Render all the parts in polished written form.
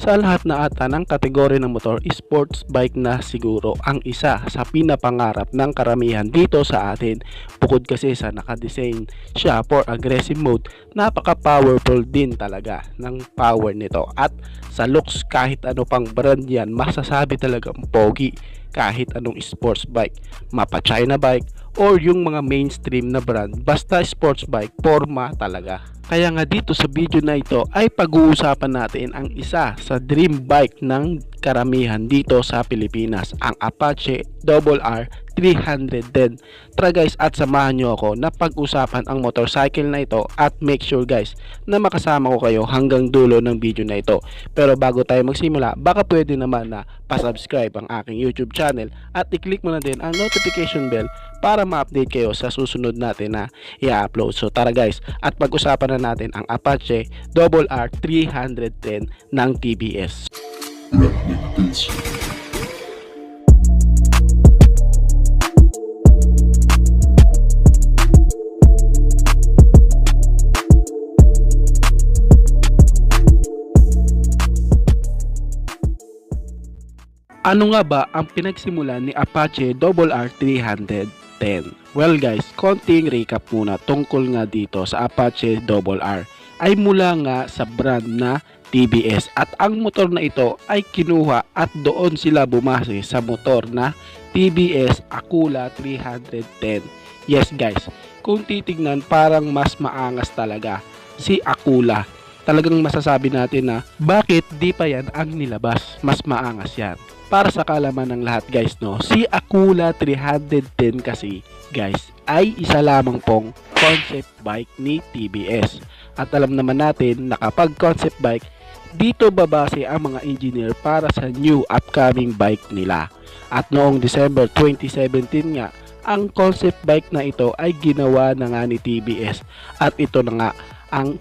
Sa lahat na ata ng kategory ng motor, sports bike na siguro ang isa sa pinapangarap ng karamihan dito sa atin. Bukod kasi sa nakadesign siya for aggressive mode, napaka-powerful din talaga ng power nito. At sa looks, kahit ano pang brand yan, masasabi talagang pogi kahit anong sports bike. Mapa China bike or yung mga mainstream na brand, basta sports bike, forma talaga. Kaya nga dito sa video na ito ay pag-uusapan natin ang isa sa dream bike ng karamihan dito sa Pilipinas, ang Apache RR 310. Tara guys, at samahan nyo ako na pag-usapan ang motorcycle na ito at make sure guys na makasama ko kayo hanggang dulo ng video na ito. Pero bago tayo magsimula, baka pwede naman na pasubscribe ang aking YouTube channel at i-click mo na din ang notification bell para ma-update kayo sa susunod natin na i-upload. So tara guys, at pag-usapan na natin ang Apache RR 310 ng TBS. Ano nga ba ang pinagsimulan ni Apache RR 310? Well guys, konting recap muna tungkol nga dito sa Apache RR. Ay mula nga sa brand na TBS at ang motor na ito ay kinuha at doon sila bumase sa motor na TBS Akula 310. Yes guys, kung titignan parang mas maangas talaga si Akula. Talagang masasabi natin na bakit di pa yan ang nilabas, mas maangas yan. Para sa kalaman ng lahat guys, no, si Akula 310 kasi guys ay isa lamang pong concept bike ni TBS. At alam naman natin na kapag concept bike, dito babase ang mga engineer para sa new upcoming bike nila. At noong December 2017 nga, ang concept bike na ito ay ginawa na nga ni TBS. At ito na nga ang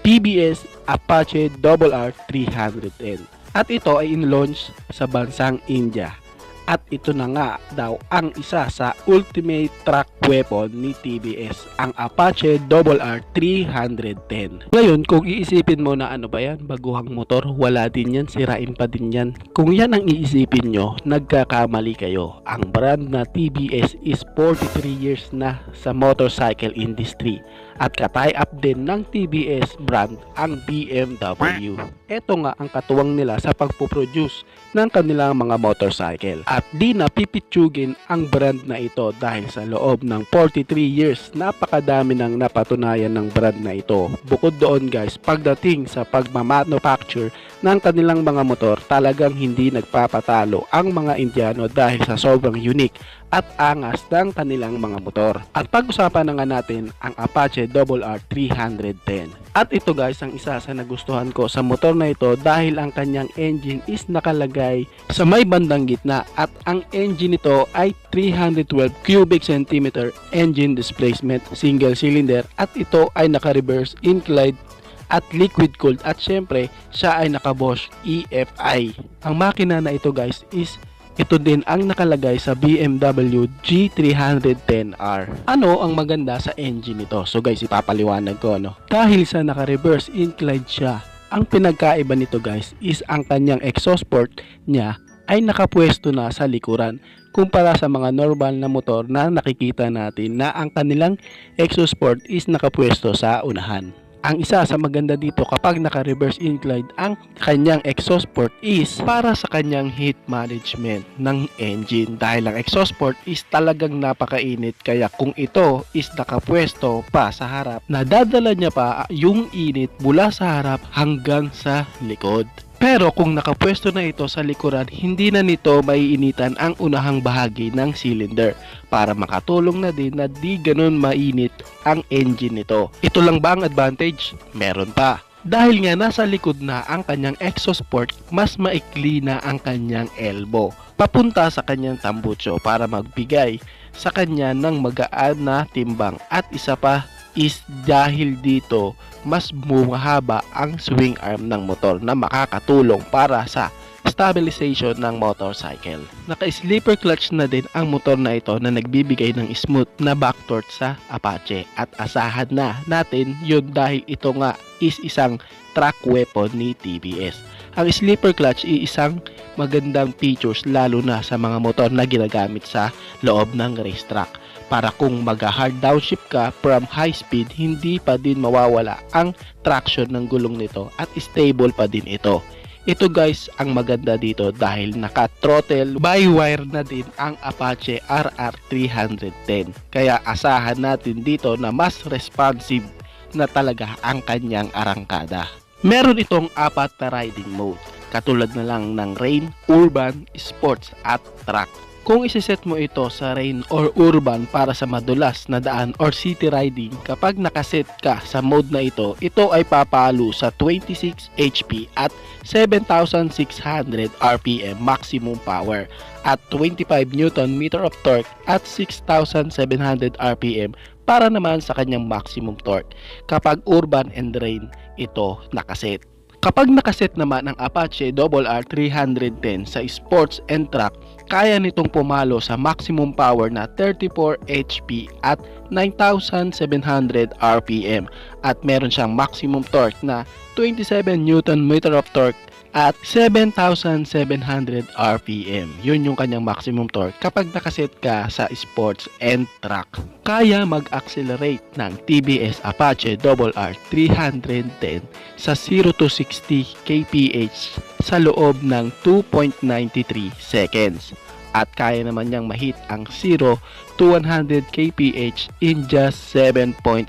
TBS Apache RR 310. At ito ay in-launch sa bansang India. At ito na nga daw ang isa sa ultimate track weapon ni TBS, ang Apache RR 310. Ngayon, kung iisipin mo na ano ba yan, baguhang motor, wala din yan, sirain pa din yan. Kung yan ang iisipin nyo, nagkakamali kayo. Ang brand na TBS is 43 years na sa motorcycle industry. At ka-tie up din ng TBS brand ang BMW. Ito nga ang katuwang nila sa pagpuproduce ng kanilang mga motorcycle. At di na pipitsugin ang brand na ito dahil sa loob ng 43 years, napakadami nang napatunayan ng brand na ito. Bukod doon guys, pagdating sa pagmamanufacture ng kanilang mga motor, talagang hindi nagpapatalo ang mga Indiano dahil sa sobrang unique at angas ng kanilang mga motor. At pag-usapan na nga natin ang Apache RR 310. At ito guys ang isa sa nagustuhan ko sa motor na ito dahil ang kanyang engine is nakalagay sa may bandang gitna at ang engine nito ay 312 cubic centimeter engine displacement, single cylinder, at ito ay naka-reverse inclined at liquid cooled at syempre siya ay naka-Bosch EFI. Ang makina na ito guys is ito din ang nakalagay sa BMW G310R. Ano ang maganda sa engine nito? So guys, ipapaliwanag ko no. Dahil sa naka-reverse inclined siya, ang pinagkaiba nito guys is ang kanyang exhaust port niya ay nakapwesto na sa likuran kumpara sa mga normal na motor na nakikita natin na ang kanilang exhaust port is nakapwesto sa unahan. Ang isa sa maganda dito kapag naka-reverse inclined ang kanyang exhaust port is para sa kanyang heat management ng engine dahil ang exhaust port is talagang napakainit, kaya kung ito is nakapwesto pa sa harap, nadadala niya pa yung init mula sa harap hanggang sa likod. Pero kung nakapwesto na ito sa likuran, hindi na nito maiinitan ang unahang bahagi ng cylinder para makatulong na din na di ganun mainit ang engine nito. Ito lang ba ang advantage? Meron pa. Dahil nga nasa likod na ang kanyang exhaust port, mas maikli na ang kanyang elbow papunta sa kanyang tambutso para magbigay sa kanya ng magaan na timbang. At isa pa is dahil dito mas bumahaba ang swing arm ng motor na makakatulong para sa stabilization ng motorcycle. Naka-slipper clutch na din ang motor na ito na nagbibigay ng smooth na back torque sa Apache at asahan na natin yun dahil ito nga is isang track weapon ni TBS. Ang sleeper clutch ay isang magandang features lalo na sa mga motor na ginagamit sa loob ng racetrack para kung mag-hard downshift ka from high speed, hindi pa din mawawala ang traction ng gulong nito at stable pa din ito. Ito guys ang maganda dito dahil naka-throttle by wire na din ang Apache RR310. Kaya asahan natin dito na mas responsive na talaga ang kanyang arangkada. Meron itong 4 na riding mode, katulad na lang ng Rain, Urban, Sports at Track. Kung isiset mo ito sa Rain or Urban para sa madulas na daan or city riding, kapag nakaset ka sa mode na ito ay papalo sa 26 HP at 7,600 RPM maximum power at 25 Nm of torque at 6,700 RPM para naman sa kanyang maximum torque kapag Urban and Rain ito nakaset. Kapag nakaset naman ang Apache RR310 sa Sports and Track, kaya nitong pumalo sa maximum power na 34 HP at 9,700 RPM at meron siyang maximum torque na 27 Nm of torque at 7,700 RPM. Yun yung kanyang maximum torque kapag nakaset ka sa Sports and Track. Kaya mag-accelerate ng TBS Apache RR310 sa 0 to 60 kph sa loob ng 2.93 seconds. At kaya naman niyang mahit ang 0 to 100 kph in just 7.17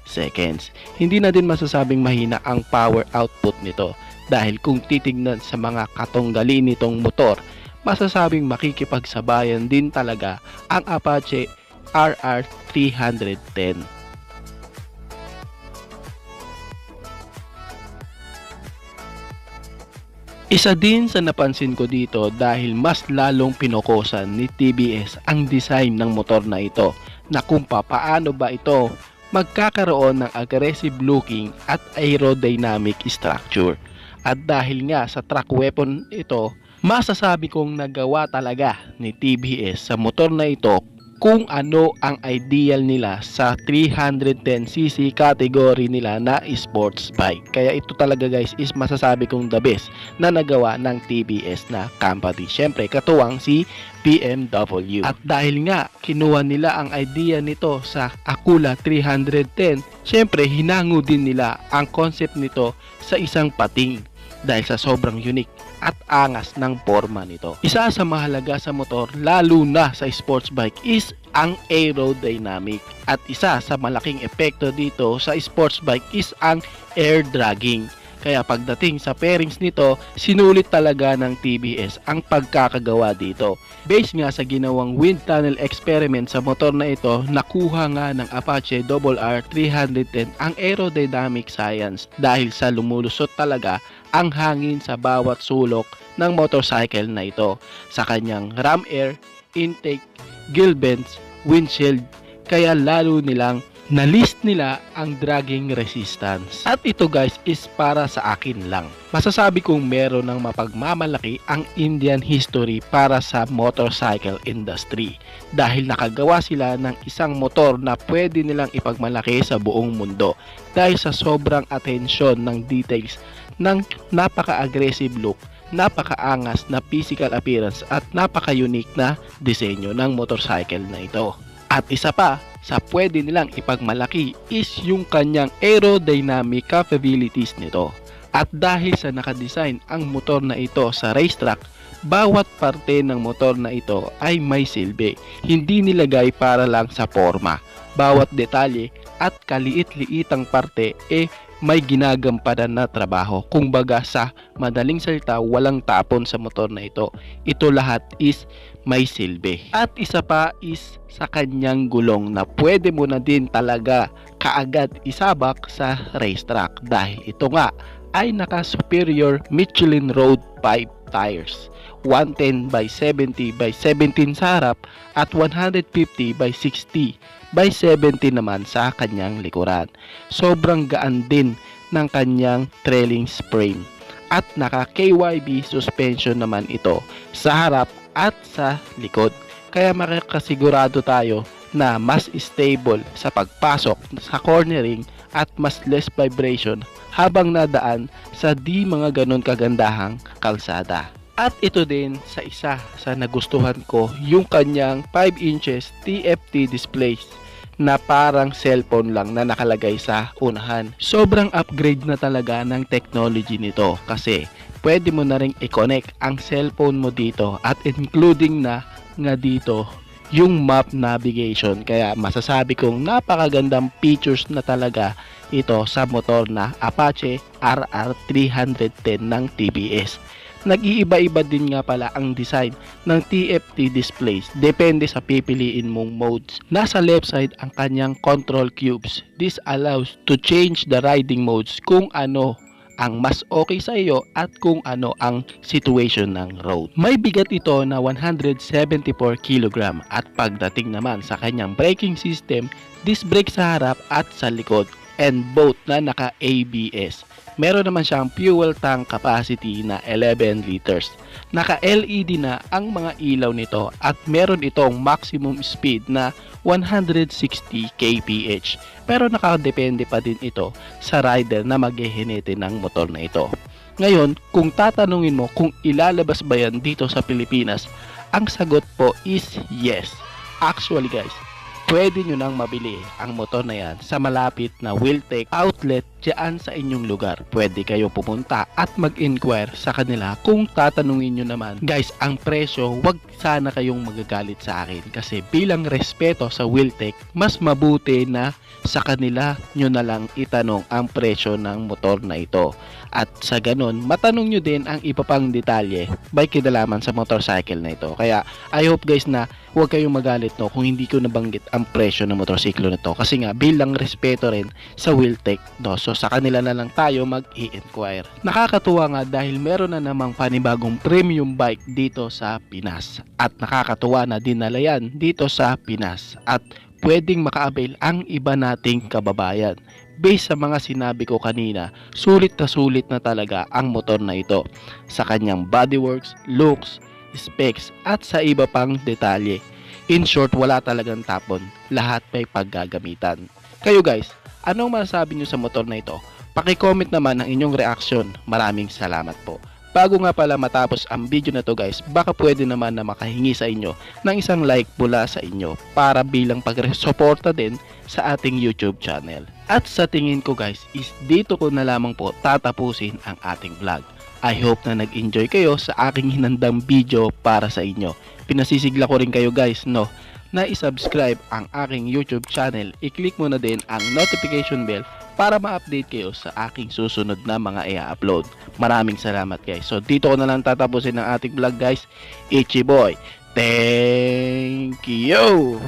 seconds. Hindi na din masasabing mahina ang power output nito dahil kung titignan sa mga katunggali nitong motor, masasabing makikipagsabayan din talaga ang Apache RR310. Isa din sa napansin ko dito dahil mas lalong pinokosan ni TBS ang design ng motor na ito na kung paano ba ito magkakaroon ng aggressive looking at aerodynamic structure. At dahil nga sa track weapon ito, masasabi kong nagawa talaga ni TBS sa motor na ito kung ano ang ideal nila sa 310cc category nila na sports bike. Kaya ito talaga guys is masasabi kong the best na nagawa ng TBS na company. Siyempre katuwang si BMW. At dahil nga kinuha nila ang idea nito sa Akula 310, siyempre hinango din nila ang concept nito sa isang pating dahil sa sobrang unique at angas ng forma nito. Isa sa mahalaga sa motor lalo na sa sports bike is ang aerodynamic at isa sa malaking epekto dito sa sports bike is ang air dragging. Kaya pagdating sa pairings nito, sinulit talaga ng TBS ang pagkakagawa dito. Based nga sa ginawang wind tunnel experiment sa motor na ito, nakuha nga ng Apache RR310 ang aerodynamic science dahil sa lumulusot talaga ang hangin sa bawat sulok ng motorcycle na ito sa kanyang ram air, intake, gill vents, windshield, kaya lalo nilang na-list nila ang dragging resistance. At ito guys is para sa akin lang. Masasabi kong meron ng mapagmamalaki ang Indian history para sa motorcycle industry dahil nakagawa sila ng isang motor na pwede nilang ipagmalaki sa buong mundo dahil sa sobrang atensyon ng details ng napaka-aggressive look, napakaangas na physical appearance at napaka-unique na disenyo ng motorcycle na ito. At isa pa sa pwede nilang ipagmalaki is yung kanyang aerodynamic capabilities nito. At dahil sa nakadesign ang motor na ito sa racetrack, bawat parte ng motor na ito ay may silbi. Hindi nilagay para lang sa forma. Bawat detalye at kaliit-liitang parte may ginagampanan na trabaho. Kung baga sa madaling salita, walang tapon sa motor na ito. Ito lahat is may silbi. At isa pa is sa kanyang gulong na pwede mo na din talaga kaagad isabak sa racetrack dahil ito nga ay naka superior Michelin Road 5 tires, 110 by 70 by 17 sa harap at 150 by 60 by 70 naman sa kanyang likuran. Sobrang gaan din ng kanyang trailing spring at naka KYB suspension naman ito sa harap at sa likod. Kaya makakasigurado tayo na mas stable sa pagpasok sa cornering at mas less vibration habang nadaan sa di mga ganon kagandahang kalsada. At ito din sa isa sa nagustuhan ko, yung kanyang 5 inches TFT displays na parang cellphone lang na nakalagay sa unahan. Sobrang upgrade na talaga ng technology nito kasi pwede mo na ring i-connect ang cellphone mo dito at including na nga dito yung map navigation. Kaya masasabi kong napakagandang features na talaga ito sa motor na Apache RR310 ng TVS. Nag-iiba-iba din nga pala ang design ng TFT displays depende sa pipiliin mong modes. Nasa left side ang kanyang control cubes. This allows to change the riding modes kung ano ang mas okay sa iyo at kung ano ang situation ng road. May bigat ito na 174 kg at pagdating naman sa kanyang braking system, disc brake sa harap at sa likod and both na naka ABS. Meron naman siyang fuel tank capacity na 11 liters. Naka LED na ang mga ilaw nito at meron itong maximum speed na 160 kph. Pero nakadepende pa din ito sa rider na maghehenete ng motor na ito. Ngayon, kung tatanungin mo kung ilalabas ba yan dito sa Pilipinas, ang sagot po is yes. Actually guys, pwede nyo nang mabili ang motor na yan sa malapit na Wheeltech outlet dyan sa inyong lugar. Pwede kayo pumunta at mag-inquire sa kanila kung tatanungin nyo naman. Guys, ang presyo, wag sana kayong magagalit sa akin kasi bilang respeto sa Wheeltech, mas mabuti na sa kanila nyo na lang itanong ang presyo ng motor na ito. At sa ganun, matanong nyo din ang iba pang detalye by kinalaman sa motorcycle na ito. Kaya I hope guys na huwag kayong magalit no kung hindi ko nabanggit ang presyo ng motorsiklo na to. Kasi nga bilang respeto rin sa Wheeltech no. So sa kanila na lang tayo mag-i-inquire. Nakakatuwa nga dahil meron na namang panibagong premium bike dito sa Pinas. At nakakatuwa na dinala yan dito sa Pinas. At pwedeng maka-avail ang iba nating kababayan. Based sa mga sinabi ko kanina, sulit na talaga ang motor na ito sa kanyang bodyworks, looks, specs at sa iba pang detalye. In short, wala talagang tapon, lahat may paggagamitan. Kayo guys, anong masasabi nyo sa motor na ito? Paki-comment naman ang inyong reaksyon. Maraming salamat po. Bago nga pala matapos ang video na to guys, baka pwede naman na makahingi sa inyo ng isang like mula sa inyo para bilang pagresuporta din sa ating YouTube channel. At sa tingin ko guys is dito ko na lamang po tatapusin ang ating vlog. I hope na nag-enjoy kayo sa aking hinandang video para sa inyo. Pinasisigla ko rin kayo guys no na i-subscribe ang aking YouTube channel. I-click mo na din ang notification bell para ma-update kayo sa aking susunod na mga i-upload. Maraming salamat guys. So dito ko na lang tatapusin ang ating vlog guys. Ichi boy. Thank you.